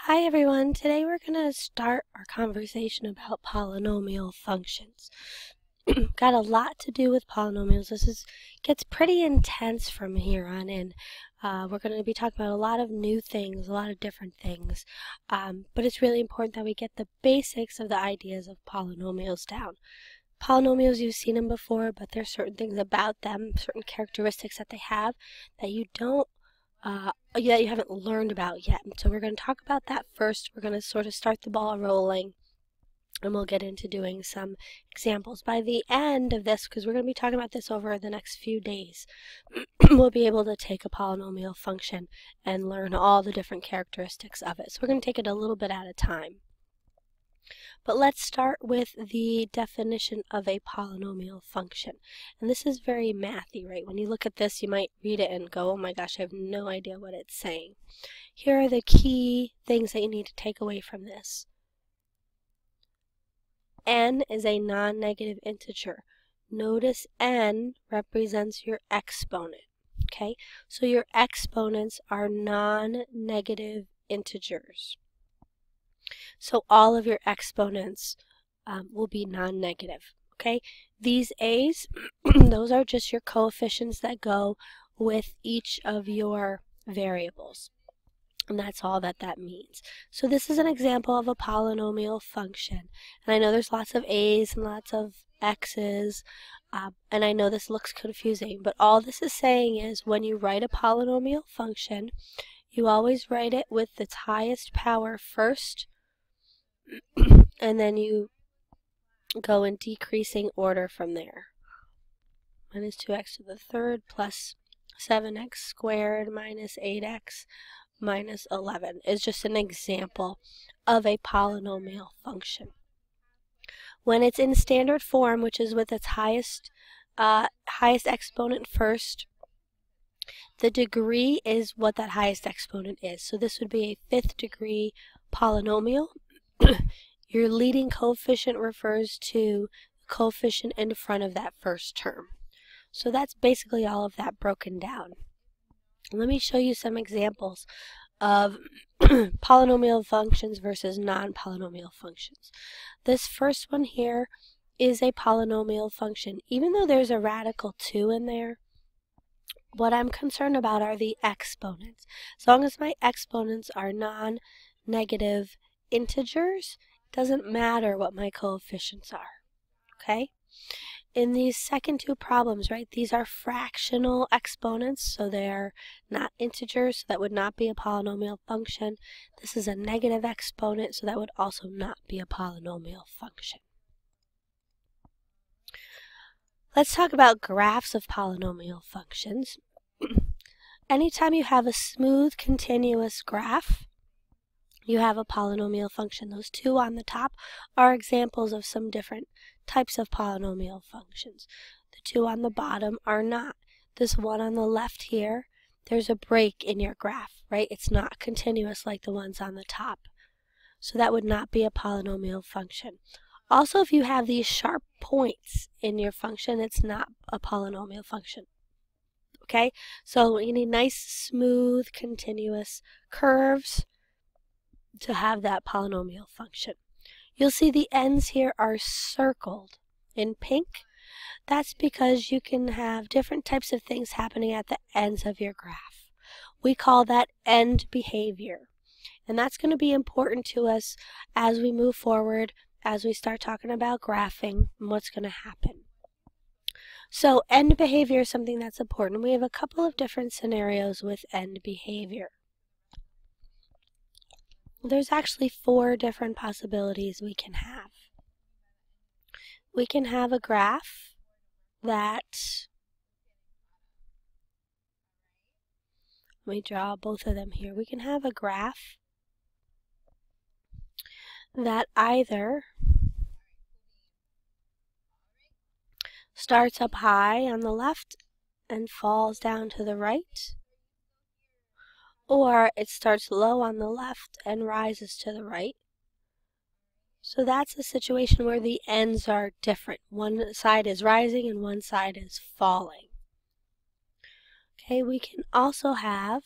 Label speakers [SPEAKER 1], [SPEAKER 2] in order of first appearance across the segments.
[SPEAKER 1] Hi everyone, today we're going to start our conversation about polynomial functions. Got a lot to do with polynomials. Gets pretty intense from here on in. We're going to be talking about a lot of new things, a lot of different things, but it's really important that we get the basics of the ideas of polynomials down. Polynomials, you've seen them before, but there's certain things about them, certain characteristics that they have that you haven't learned about yet. So we're going to talk about that first. We're going to sort of start the ball rolling, and we'll get into doing some examples. By the end of this, because we're going to be talking about this over the next few days, we'll be able to take a polynomial function and learn all the different characteristics of it. So we're going to take it a little bit at a time. But let's start with the definition of a polynomial function. And this is very mathy, right? When you look at this, you might read it and go, oh my gosh, I have no idea what it's saying. Here are the key things that you need to take away from this. N is a non-negative integer. Notice N represents your exponent, okay? So your exponents are non-negative integers. So all of your exponents will be non-negative, okay? These A's, those are just your coefficients that go with each of your variables. And that's all that means. So this is an example of a polynomial function. And I know there's lots of A's and lots of X's, and I know this looks confusing, but all this is saying is when you write a polynomial function, you always write it with its highest power first, and then you go in decreasing order from there. Minus 2x to the third plus 7x squared minus 8x minus 11 is just an example of a polynomial function. When it's in standard form, which is with its highest exponent first, the degree is what that highest exponent is. So this would be a fifth degree polynomial. Your leading coefficient refers to the coefficient in front of that first term. So that's basically all of that broken down. Let me show you some examples of polynomial functions versus non-polynomial functions. This first one here is a polynomial function. Even though there's a radical 2 in there, what I'm concerned about are the exponents. As long as my exponents are non-negative integers, it doesn't matter what my coefficients are, okay? In these second two problems, right, these are fractional exponents, so they're not integers, so that would not be a polynomial function. This is a negative exponent, so that would also not be a polynomial function. Let's talk about graphs of polynomial functions. Anytime you have a smooth, continuous graph, you have a polynomial function. Those two on the top are examples of some different types of polynomial functions. The two on the bottom are not. This one on the left here, there's a break in your graph, right? It's not continuous like the ones on the top. So that would not be a polynomial function. Also, if you have these sharp points in your function, it's not a polynomial function. Okay? So you need nice, smooth, continuous curves to have that polynomial function. You'll see the ends here are circled in pink. That's because you can have different types of things happening at the ends of your graph. We call that end behavior. And that's going to be important to us as we move forward, as we start talking about graphing and what's going to happen. So end behavior is something that's important. We have a couple of different scenarios with end behavior. There's actually 4 different possibilities we can have. We can have a graph that, let me draw both of them here. We can have a graph that either starts up high on the left and falls down to the right, or it starts low on the left and rises to the right. So that's a situation where the ends are different. One side is rising and one side is falling. Okay, we can also have,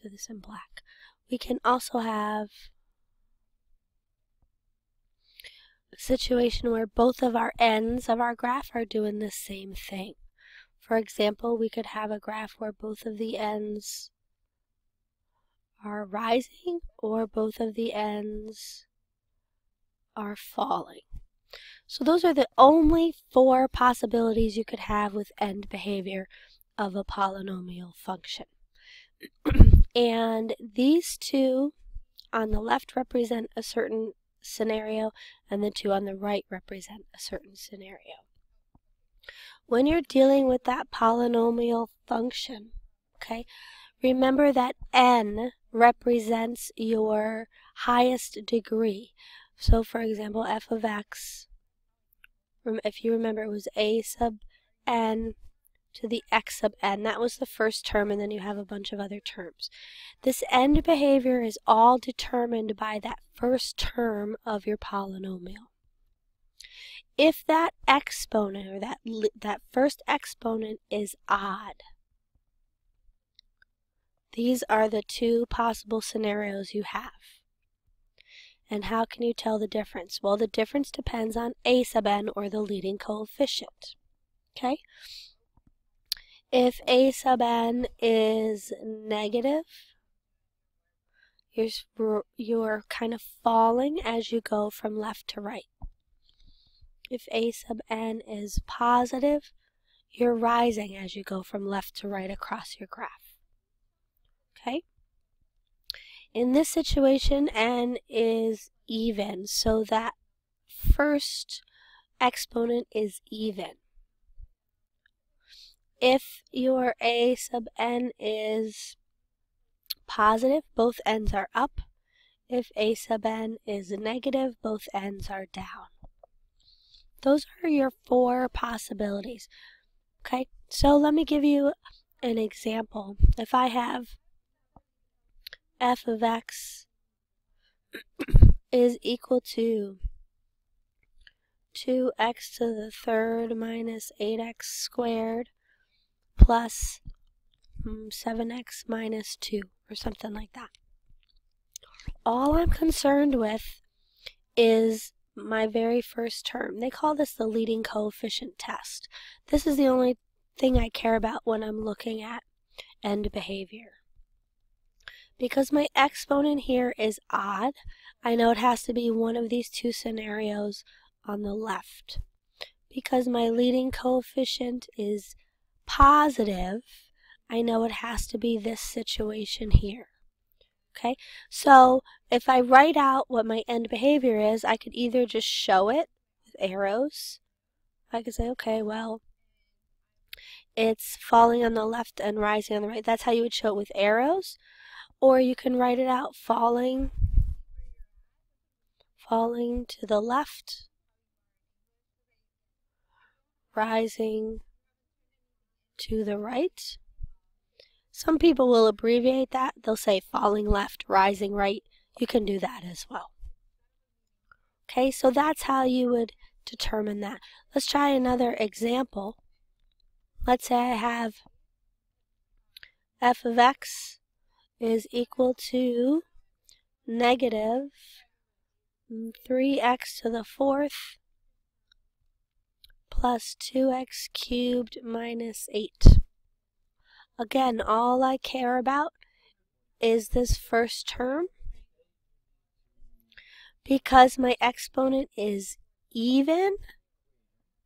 [SPEAKER 1] do this in black. We can also have a situation where both of our ends of our graph are doing the same thing. For example, we could have a graph where both of the ends are rising or both of the ends are falling. So those are the only 4 possibilities you could have with end behavior of a polynomial function. And these 2 on the left represent a certain scenario, and the 2 on the right represent a certain scenario. When you're dealing with that polynomial function, okay, remember that n represents your highest degree. So for example, f of x, if you remember, it was a sub n to the x sub n. That was the first term, and then you have a bunch of other terms. This end behavior is all determined by that first term of your polynomial. If that exponent, or that first exponent, is odd, these are the 2 possible scenarios you have. And how can you tell the difference? Well, the difference depends on a sub n, or the leading coefficient. Okay? If a sub n is negative, you're kind of falling as you go from left to right. If a sub n is positive, you're rising as you go from left to right across your graph. Okay? In this situation, n is even, so that first exponent is even. If your a sub n is positive, both ends are up. If a sub n is negative, both ends are down. Those are your 4 possibilities. Okay, so let me give you an example. If I have f of x is equal to 2x to the third minus 8x squared plus 7x minus 2, or something like that. All I'm concerned with is my very first term. They call this the leading coefficient test. This is the only thing I care about when I'm looking at end behavior. Because my exponent here is odd, I know it has to be one of these 2 scenarios on the left. Because my leading coefficient is positive, I know it has to be this situation here. Okay, so if I write out what my end behavior is, I could either just show it with arrows. I could say, okay, well, it's falling on the left and rising on the right. That's how you would show it with arrows. Or you can write it out falling to the left, rising to the right. Some people will abbreviate that. They'll say falling left, rising right. You can do that as well. Okay, so that's how you would determine that. Let's try another example. Let's say I have f of x is equal to negative 3x to the fourth plus 2x cubed minus 8. Again, all I care about is this first term. Because my exponent is even,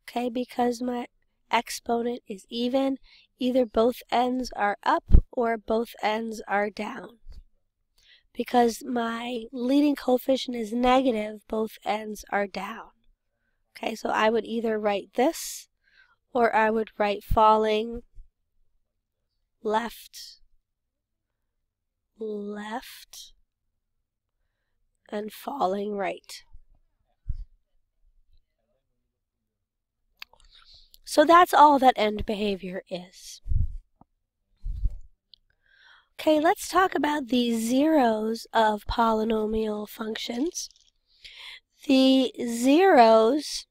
[SPEAKER 1] okay, because my exponent is even, either both ends are up or both ends are down. Because my leading coefficient is negative, both ends are down. Okay, so I would either write this, or I would write falling left, left, and falling right. So that's all that end behavior is. Okay, let's talk about the zeros of polynomial functions. The zeros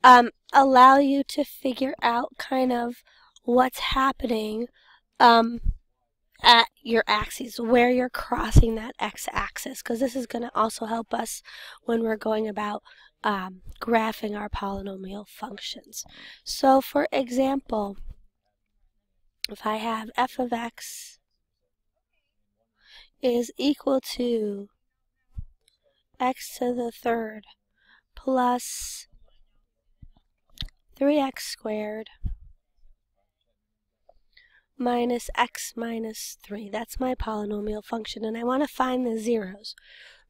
[SPEAKER 1] allow you to figure out kind of what's happening at your axes, where you're crossing that x-axis, because this is going to also help us when we're going about graphing our polynomial functions. So for example, if I have f of x is equal to x to the third plus 3x squared minus x minus 3. That's my polynomial function, and I want to find the zeros.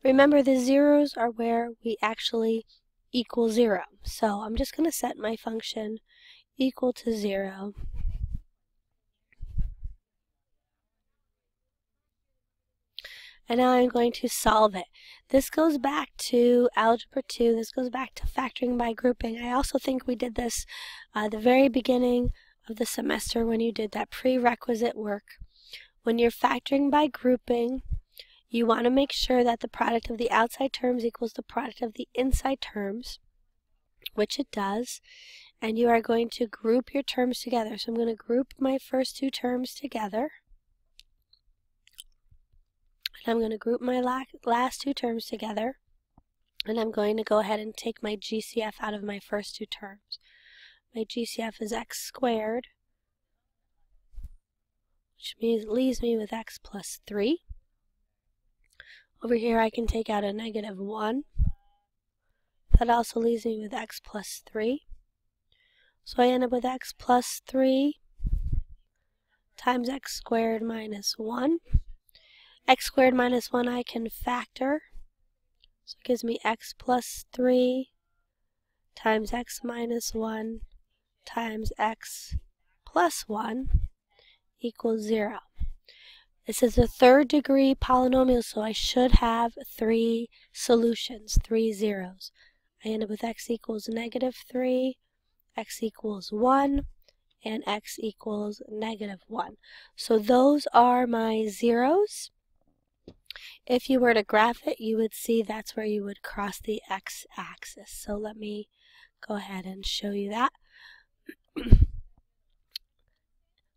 [SPEAKER 1] Remember, the zeros are where we actually equal 0. So I'm just going to set my function equal to 0. And now I'm going to solve it. This goes back to Algebra 2. This goes back to factoring by grouping. I also think we did this at the very beginning of the semester when you did that prerequisite work. When you're factoring by grouping, you want to make sure that the product of the outside terms equals the product of the inside terms, which it does. And you are going to group your terms together. So I'm going to group my first two terms together. And I'm going to group my last two terms together. And I'm going to go ahead and take my GCF out of my first two terms. My GCF is x squared, which leaves me with x plus 3. Over here I can take out a negative 1. That also leaves me with x plus 3. So I end up with x plus 3 times x squared minus 1. X squared minus 1 I can factor. So it gives me x plus 3 times x minus 1 times x plus 1 equals 0. This is a third degree polynomial, so I should have 3 solutions, 3 zeros. I end up with x equals negative 3, x equals 1, and x equals negative 1. So those are my zeros. If you were to graph it, you would see that's where you would cross the x-axis. So let me go ahead and show you that.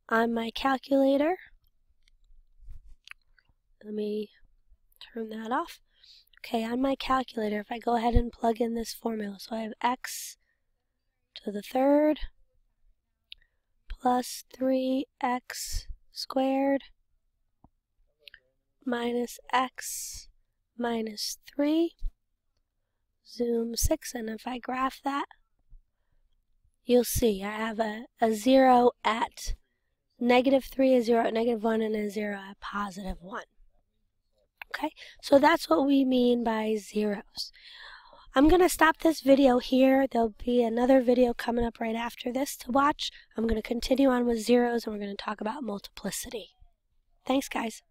[SPEAKER 1] On my calculator, let me turn that off. Okay, on my calculator, if I go ahead and plug in this formula, so I have x to the third plus 3x squared minus x minus 3, zoom 6, and if I graph that, you'll see I have a 0 at negative 3, a 0 at negative 1, and a 0 at positive 1. Okay, so that's what we mean by zeros. I'm going to stop this video here. There'll be another video coming up right after this to watch. I'm going to continue on with zeros, and we're going to talk about multiplicity. Thanks, guys.